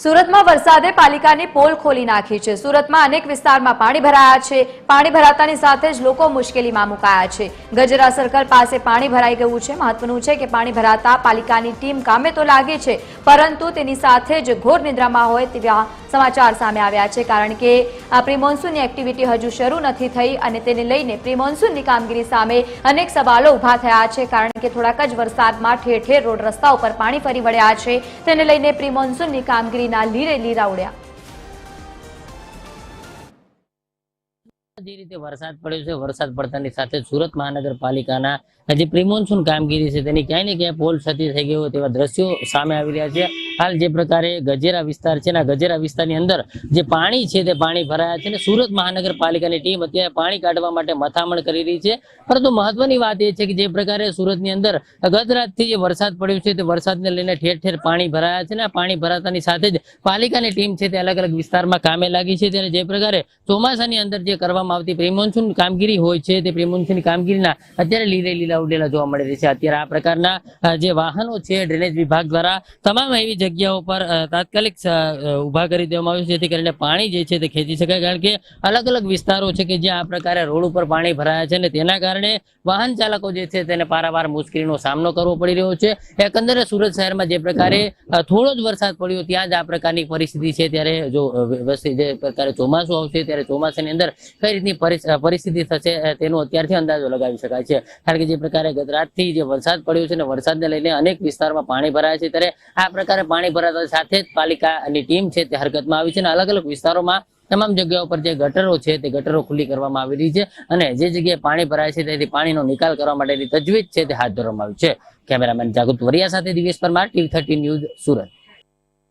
સુરતમાં વરસાદે પાલિકાની પોલ ખોલી નાખી છે। સુરતમાં અનેક વિસ્તારમાં પાણી ભરાયા છે। પાણી ભરાતાની સાથે જ લોકો મુશ્કેલીમાં મુકાયા છે। ગજરા સર્કલ પાસે પાણી ભરાઈ ગયું છે। મહત્વનું છે કે પાણી ભરાતા પાલિકાની ટીમ કામે તો લાગી છે, પરંતુ તેની સાથે જ ઘોર નિદ્રામાં હોય તેવા સમાચાર સામે આવ્યા છે, કારણ કે પ્રી મોન્સૂનની એક્ટિવિટી હજુ શરૂ નથી થઈ અને તેને લઈને પ્રી મોન્સૂનની કામગીરી સામે અનેક સવાલો ઊભા થયા છે, કારણ કે થોડાક જ વરસાદમાં ઠેર ઠેર રોડ રસ્તા ઉપર પાણી ફરી વળ્યા છે। તેને લઈને પ્રી મોન્સૂનની કામગીરીના લીરે લીરા ઉડ્યા। જે રીતે વરસાદ પડ્યો છે, વરસાદ પડતાની સાથે સુરત મહાનગરપાલિકાના જે પ્રી મોન્સૂન કામગીરી છે તેની ક્યાંય ને ક્યાંય પોલ ક્ષતિ થઈ ગઈ હોય તેવા દ્રશ્યો સામે આવી રહ્યા છે। હાલ જે પ્રકારે ગજેરા વિસ્તાર છે ને, ગજેરા વિસ્તારની અંદર જે પાણી છે તે પાણી ભરાયા છે અને સુરત મહાનગરપાલિકાની ટીમ અત્યારે પાણી કાઢવા માટે મથામણ કરી રહી છે। પરંતુ મહત્વની વાત એ છે કે જે પ્રકારે સુરતની અંદર ગત રાતથી જે વરસાદ પડ્યો છે તે વરસાદને લઈને ઠેર ઠેર પાણી ભરાયા છે ને પાણી ભરાતાની સાથે જ પાલિકાની ટીમ છે તે અલગ અલગ વિસ્તારમાં કામે લાગી છે। ત્યારે જે પ્રકારે ચોમાસાની અંદર જે કરવામાં આવતી પ્રી મોન્સૂન કામગીરી હોય છે તે પ્રી મોન્સૂન કામગીરીના અત્યારે લીલે લીલા ઉડેલા જોવા મળી રહી છે। અત્યારે આ પ્રકારના જે વાહનો છે ડ્રેનેજ વિભાગ દ્વારા તમામ એવી જગ્યાઓ પર તાત્કાલિક ઉભા કરી દેવામાં આવ્યું છે, જેથી કરીને પાણી જે છે તે ખેંચી શકાય, કારણ કે અલગ અલગ વિસ્તારો છે કે જ્યાં આ પ્રકારે રોડ ઉપર પાણી ભરાયા છે અને તેના કારણે વાહન ચાલકો જે છે તેને પારાવાર મુશ્કેલીનો સામનો કરવો પડી રહ્યો છે। એકંદરે સુરત શહેરમાં જે પ્રકારે થોડો જ વરસાદ પડ્યો ત્યાં જ આ પ્રકારની પરિસ્થિતિ છે, ત્યારે જો જે પ્રકારે ચોમાસું આવશે ત્યારે ચોમાસાની અંદર કઈ રીતની પરિસ્થિતિ થશે તેનો અત્યારથી અંદાજો લગાવી શકાય છે, કારણ કે જે પ્રકારે ગત રાતથી જે વરસાદ પડ્યો છે અને વરસાદને લઈને અનેક વિસ્તારમાં પાણી ભરાયા છે, ત્યારે આ પ્રકારે પાણી ભરાતા સાથે જ પાલિકાની ટીમ છે તે હરકતમાં આવી છે અને અલગ અલગ વિસ્તારોમાં તમામ જગ્યાઓ પર જે ગટરો છે તે ગટરો ખુલ્લી કરવામાં આવી રહી છે અને જે જગ્યાએ પાણી ભરાય છે તેથી પાણીનો નિકાલ કરવા માટેની તજવીજ છે તે હાથ ધરવામાં આવી છે। કેમેરામેન જાગૃત વરિયા સાથે દિવેશ પરમાર, TV13 ન્યૂઝ, સુરત।